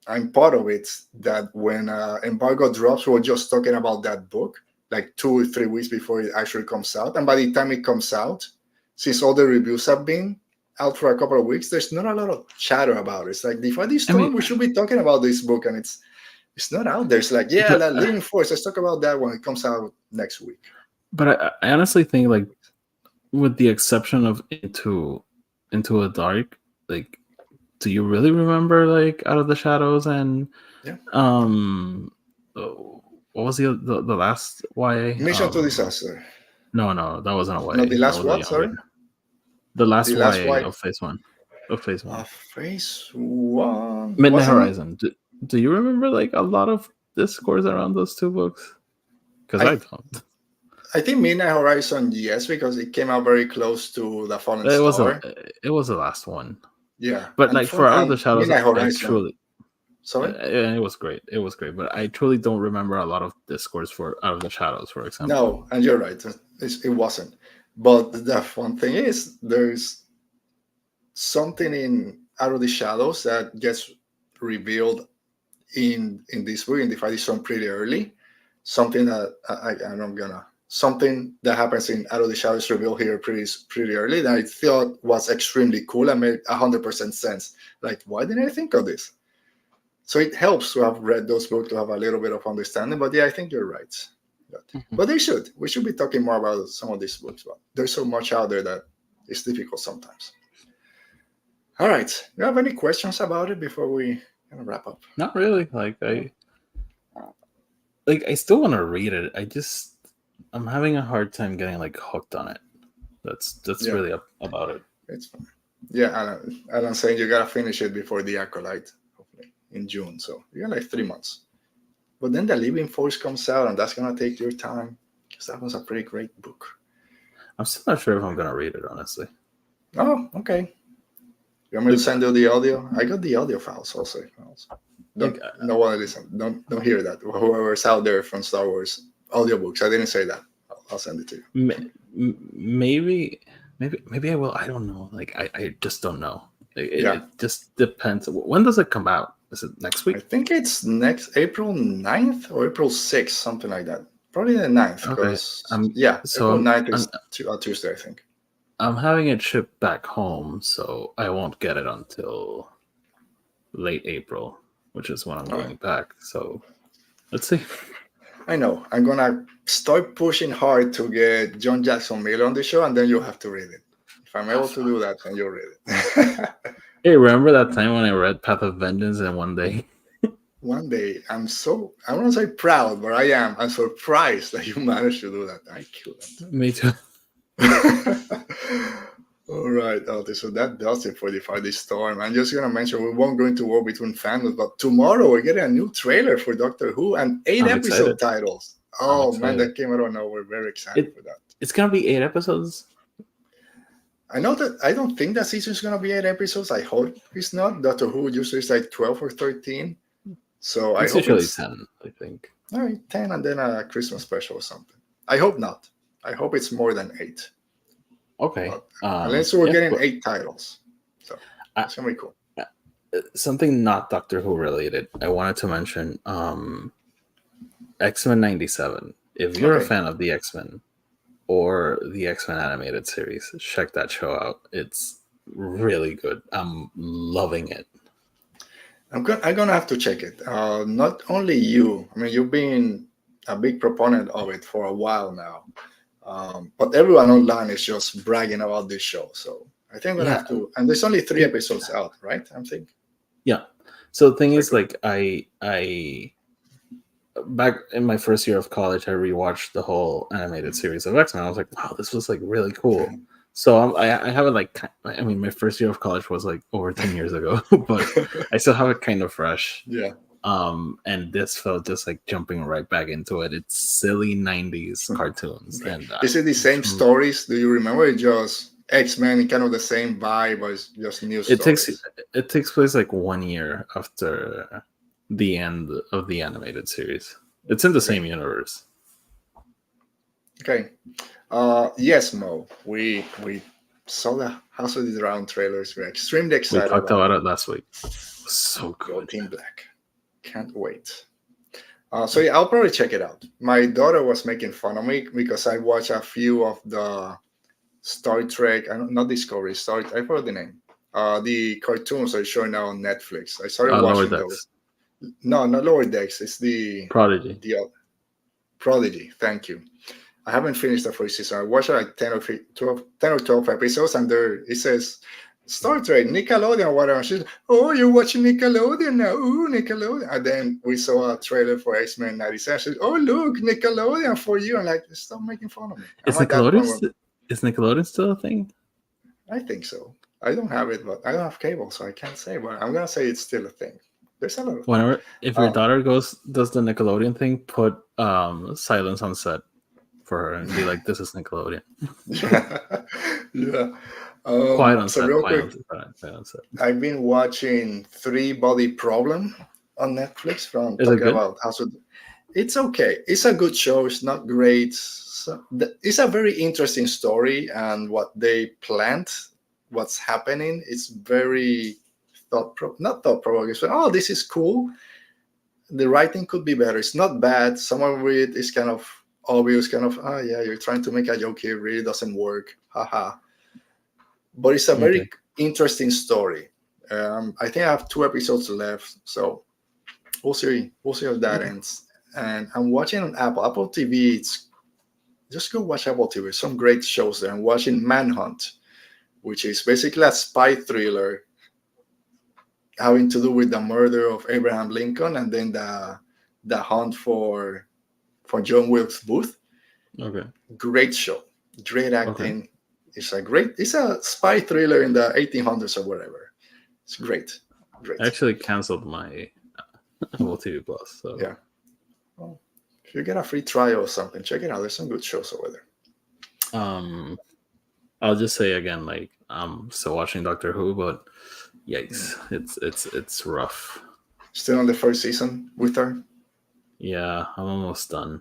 I'm part of it that when embargo drops, we're just talking about that book like 2 or 3 weeks before it actually comes out. And by the time it comes out, since all the reviews have been out for a couple of weeks, there's not a lot of chatter about it. It's like Defy the Storm, we should be talking about this book, and it's not out there. It's like, yeah, that Living Force, let's talk about that when it comes out next week. But I honestly think, like, with the exception of Into a Dark, like, do you really remember like Out of the Shadows and what was the last YA? Mission to Disaster. No, that wasn't a YA. No, the last what? Sorry, the last YA of Phase 1. Phase 1. Midnight Horizon. Do you remember like a lot of discourse around those two books? Because I don't. I think Midnight Horizon, yes, because it came out very close to The Fallen Star. It was the last one. Yeah, but like for Out of the Shadows, Midnight Horizon, truly, sorry, it was great. It was great, but I truly don't remember a lot of discourse for Out of the Shadows, for example. No, and you're right, it wasn't. But the fun thing is, there's something in Out of the Shadows that gets revealed in this book, in Defy the Storm, pretty early. Something that something that happens in Out of the Shadows revealed here pretty early that I thought was extremely cool and made 100% sense. Like, why didn't I think of this? So it helps to have read those books to have a little bit of understanding. But yeah, I think you're right. But we should be talking more about some of these books. But there's so much out there that it's difficult sometimes. All right. Do you have any questions about it before we kind of wrap up? Not really. Like I still want to read it. I'm having a hard time getting like hooked on it. That's really about it. It's fine. Yeah, I'm saying you gotta finish it before the Acolyte, hopefully in June. So you got like 3 months. But then the Living Force comes out, and that's gonna take your time because that was a pretty great book. I'm still not sure if I'm gonna read it, honestly. Oh, okay. You want me to send you the audio? I got the audio files also. No one listen. Don't hear that. Whoever's out there from Star Wars audiobooks, I didn't say that. I'll send it to you. Maybe I will. I don't know. Like I just don't know. It just depends. When does it come out? Is it next week? I think it's next April 9th or April 6th, something like that. Probably the 9th. Okay. April 9th is Tuesday, I think. I'm having it shipped back home, so I won't get it until late April, which is when I'm going back. So let's see. I know. I'm going to start pushing hard to get John Jackson Miller on the show, and then you'll have to read it. If I'm able to do that, then you'll read it. Hey, remember that time when I read Path of Vengeance in one day? One day, I don't want to say proud, but I am. I'm surprised that you managed to do that. I killed it. Me too. All right, Alti. So that does it for Defy the Storm. I'm just going to mention we won't go into war between fandoms, but tomorrow we're getting a new trailer for Doctor Who and 8 episode titles. Oh, man, that came out of nowhere. Very excited for that. It's going to be 8 episodes? I know that I don't think that season's going to be 8 episodes. I hope it's not. Doctor Who usually is like 12 or 13. So I hope usually 10, I think. All right, 10 and then a Christmas special or something. I hope not. I hope it's more than 8. Okay. Unless we're getting 8 titles. So it's going to be cool. Something not Doctor Who related. I wanted to mention X-Men 97. If you're a fan of the X-Men or the X-Men animated series, check that show out. It's really good. I'm loving it. I'm gonna have to check it. Not only you. I mean, you've been a big proponent of it for a while now. But everyone online is just bragging about this show. So I think I'm gonna have to. And there's only 3 episodes out, right? I'm thinking. Yeah. So the thing is, like, I back in my first year of college, I rewatched the whole animated series of X-Men. I was like, wow, this was like really cool. So I have it like, I mean, my first year of college was like over 10 years ago, but I still have it kind of fresh. Yeah. And this felt just like jumping right back into it. It's silly 90s cartoons. Okay. And Is it the same stories? Do you remember? It just X-Men, kind of the same vibe, but it's just new it takes stories. it takes place like 1 year after the end of the animated series. It's in the same universe. Okay. Yes, Mo. We saw the House of the Dragon trailers. We're extremely We excited talked about about it. it last week. It was so Go good. Team Black. Can't wait. So yeah, I'll probably check it out. My daughter was making fun of me because I watched a few of the Star Trek, not Discovery, I forgot the name. The cartoons are showing now on Netflix. I started Lower watching Decks. those. No, not Lower Decks. It's the Prodigy. Prodigy. Thank you. I haven't finished the first season. I watched like 10 or 12 episodes, and there it says Star Trek, Nickelodeon, whatever. She's, oh, you're watching Nickelodeon now. Ooh, Nickelodeon. And then we saw a trailer for X-Men 97. She's, oh, look, Nickelodeon for you. I'm like, stop making fun of me. Is Nickelodeon still a thing? I think so. I don't have it, but I don't have cable, so I can't say. But I'm gonna say it's still a thing. There's a lot of Whenever, if your daughter does the Nickelodeon thing, put silence on set for her and be like, "This is Nickelodeon." Yeah. Quiet on So set. real Quiet quick, on set. I've been watching Three Body Problem on Netflix. From Is it talking good? about it's okay. It's a good show. It's not great. It's a very interesting story, and what they planned, what's happening, it's very not thought provoking. So, oh, this is cool. The writing could be better. It's not bad. Some of it is kind of obvious, kind of, oh yeah, you're trying to make a joke here, really doesn't work. Haha. But it's a very interesting story. I think I have 2 episodes left, so we'll see. We'll see how that ends. And I'm watching on Apple TV. It's just go watch Apple TV. Some great shows there. I'm watching Manhunt, which is basically a spy thriller having to do with the murder of Abraham Lincoln and then the hunt for John Wilkes Booth. Okay. Great show. Great acting. Okay. It's a spy thriller in the 1800s or whatever. It's great. I actually canceled my Apple TV Plus. So yeah. Well, if you get a free trial or something, check it out. There's some good shows over there. I'll just say again, like, I'm still watching Doctor Who, but yikes, it's rough. Still on the first season with her? Yeah, I'm almost done.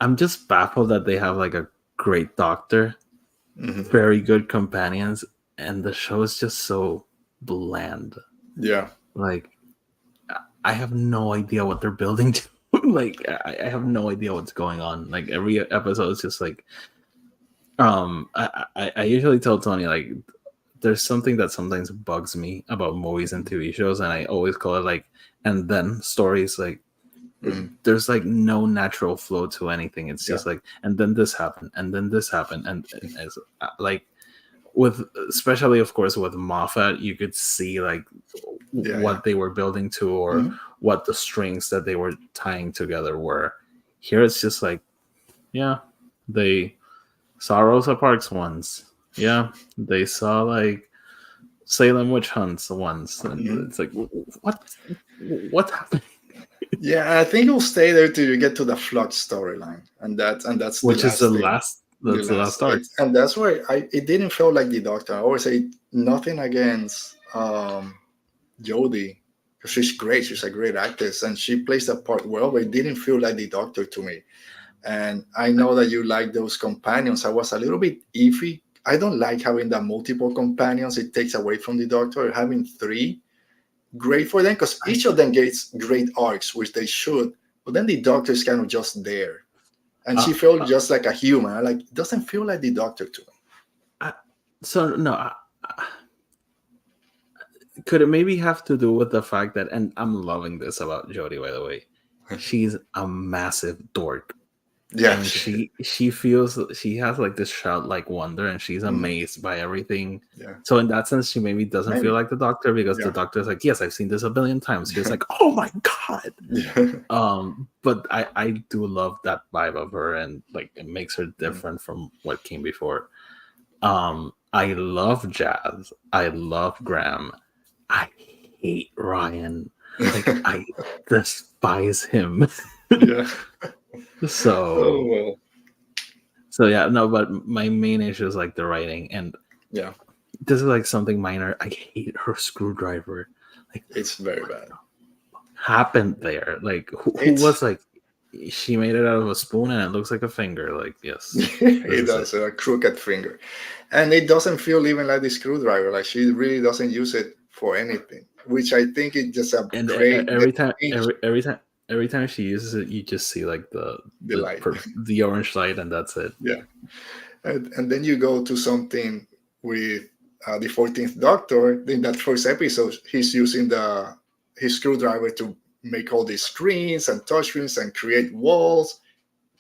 I'm just baffled that they have like a great doctor, very good companions, and the show is just so bland. Yeah. Like, I have no idea what they're building to. Like, I have no idea what's going on. Like, every episode is just like, I usually tell Tony, like, there's something that sometimes bugs me about movies and TV shows, and I always call it like, and then stories. Like, there's like no natural flow to anything. It's just like, and then this happened, and then this happened, and it's like, with especially of course with Moffat, you could see like what they were building to, or what the strings that they were tying together were. Here it's just like, yeah, they saw Rosa Parks once. Yeah, they saw like Salem witch hunts once, and it's like, what's happening? Yeah, I think you'll stay there till you get to the Flood storyline, and that's the last arc. And that's why it didn't feel like the Doctor. I always say nothing against Jodie, because she's great. She's a great actress, and she plays the part well. But it didn't feel like the Doctor to me. And I know that you like those companions. I was a little bit iffy. I don't like having the multiple companions. It takes away from the Doctor. Having 3, great for them, because each of them gets great arcs, which they should. But then the Doctor is kind of just there, and she felt just like a human. Like, it doesn't feel like the Doctor to me. Could it maybe have to do with the fact that, and I'm loving this about Jodie, by the way, she's a massive dork. Yeah, and she feels, she has like this childlike wonder, and she's amazed by everything. yeah, So in that sense, she maybe doesn't feel maybe. like the doctor, because the Yeah, doctor is like, yes, I've seen this a billion times. She's like, oh my god. yeah. But I do love that vibe of her, and like it makes her Mm. different from what came before. I love Jazz. I love Graham. I hate Ryan. Like I despise him. Yeah. Oh so well. so yeah, no, but my main issue is like the writing, and Yeah, this is like something minor. I hate her screwdriver. Like it's very bad. happened there? Like who It's was like, she made it out of a spoon and it looks like a finger. Like, yes, this it is it. does a crooked finger, and it doesn't feel even like the screwdriver. Like she really doesn't use it for anything, which I think is just a And great every time she uses it, you just see like the delight. the orange light, and that's it. Yeah, and then you go to something with the 14th Doctor. In that first episode, he's using his screwdriver to make all these screens and touch screens and create walls,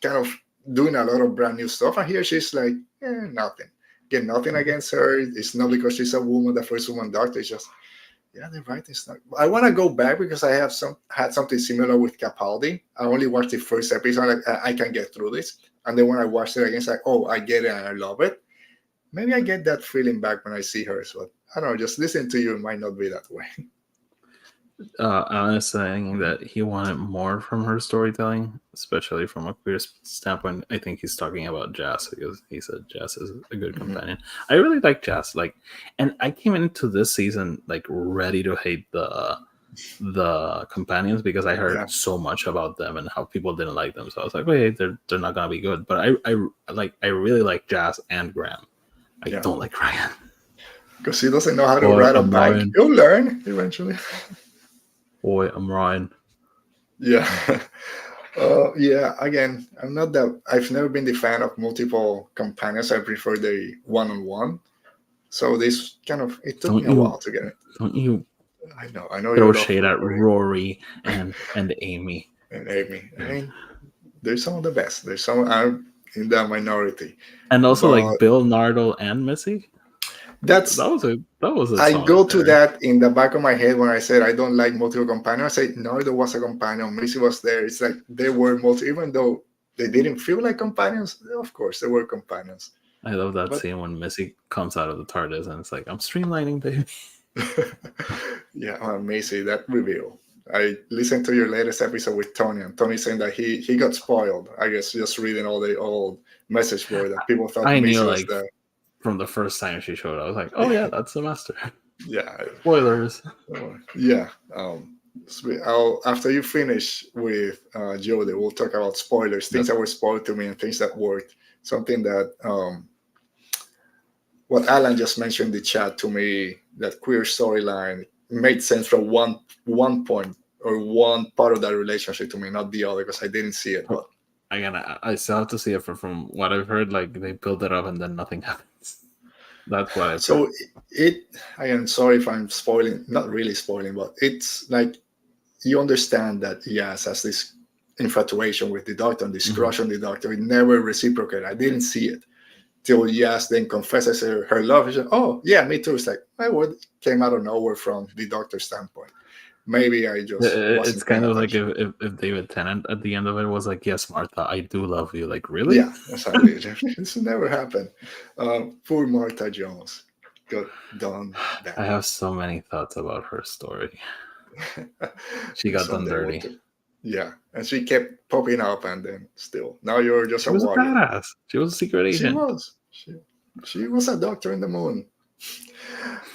kind of doing a lot of brand new stuff. And here she's like, nothing. Again, nothing against her. It's not because she's a woman, the first woman doctor. It's just, yeah, the writing's not. I want to go back because I have had something similar with Capaldi. I only watched the first episode. Like, I can get through this. And then when I watched it again, it's like, oh, I get it and I love it. Maybe I get that feeling back when I see her. So I don't know, just listening to you, it might not be that way. I was saying that he wanted more from her storytelling, especially from a queer standpoint. I think he's talking about Jazz, because he said Jazz is a good companion. I really like Jazz, like, and I came into this season like ready to hate the companions, because I heard so much about them and how people didn't like them. So I was like, wait, they're not gonna be good. But I really like Jazz and Graham. I don't like Ryan because he doesn't know how to ride a bike. He'll learn eventually. Boy, I'm Ryan. Yeah. Yeah, again, I'm not that. I've never been the fan of multiple companions. I prefer the one-on-one. So this kind of, it took me a while to get it. Don't you? I know. Throw shade at Rory and Amy. And Amy. I mean, they're some of the best. There's some. I'm in the minority. And also like Bill, Nardole, and Missy. That was a I go to that in the back of my head when I said I don't like multiple companions. I say Nardole was a companion, Missy was there. It's like they were even though they didn't feel like companions. Of course, they were companions. I love that scene when Missy comes out of the TARDIS and it's like, I'm streamlining, baby. Yeah, Missy, that reveal. I listened to your latest episode with Tony, and Tony saying that he got spoiled. I guess just reading all the old message board that people thought Missy was the. From the first time she showed up, I was like, oh yeah, that's the master. Yeah. Spoilers. Yeah. After you finish with Jody, we'll talk about spoilers, things that were spoiled to me and things that worked. Something that what Alan just mentioned in the chat to me, that queer storyline made sense from one point or one part of that relationship to me, not the other, because I didn't see it. But I still have to see it from what I've heard. Like they build it up and then nothing happens. That's what I've heard. I am sorry if I'm spoiling, not really spoiling, but it's like you understand that Yas has this infatuation with the doctor and this crush on the doctor. It never reciprocated. I didn't see it till Yas then confesses her love. She said, oh yeah, me too. It's like my word came out of nowhere from the doctor's standpoint. Maybe I just it's kind of like if David Tennant at the end of it was like, yes, Martha, I do love you. Like, really? Yeah, exactly. This never happened. Poor Martha Jones got done that. I have so many thoughts about her story. She got done dirty. Yeah, and she kept popping up, and then still now you're just a badass. She was a secret agent. She was a doctor in the moon.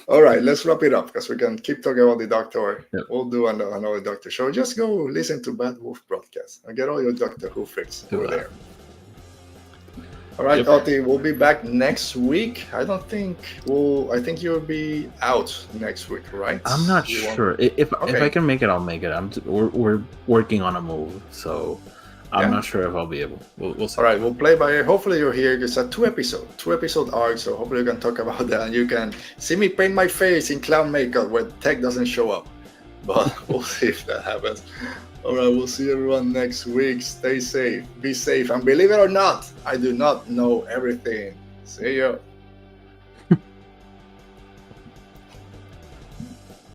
All right, let's wrap it up because we can keep talking about the doctor. Yep. We'll do another doctor show. Just go listen to Bad Wolf broadcast and get all your Doctor Who fix over there. All right, Oti, we'll be back next week. I think you'll be out next week, right? I'm not sure. If I can make it, I'll make it. We're working on a move, so I'm not sure if I'll be able. We'll see. All right, we'll play by ear. Hopefully you're here. It's a two episode arc, so hopefully you can talk about that and you can see me paint my face in clown makeup when Tech doesn't show up. But we'll see if that happens. All right, we'll see everyone next week. Stay safe, be safe, and believe it or not, I do not know everything. See you.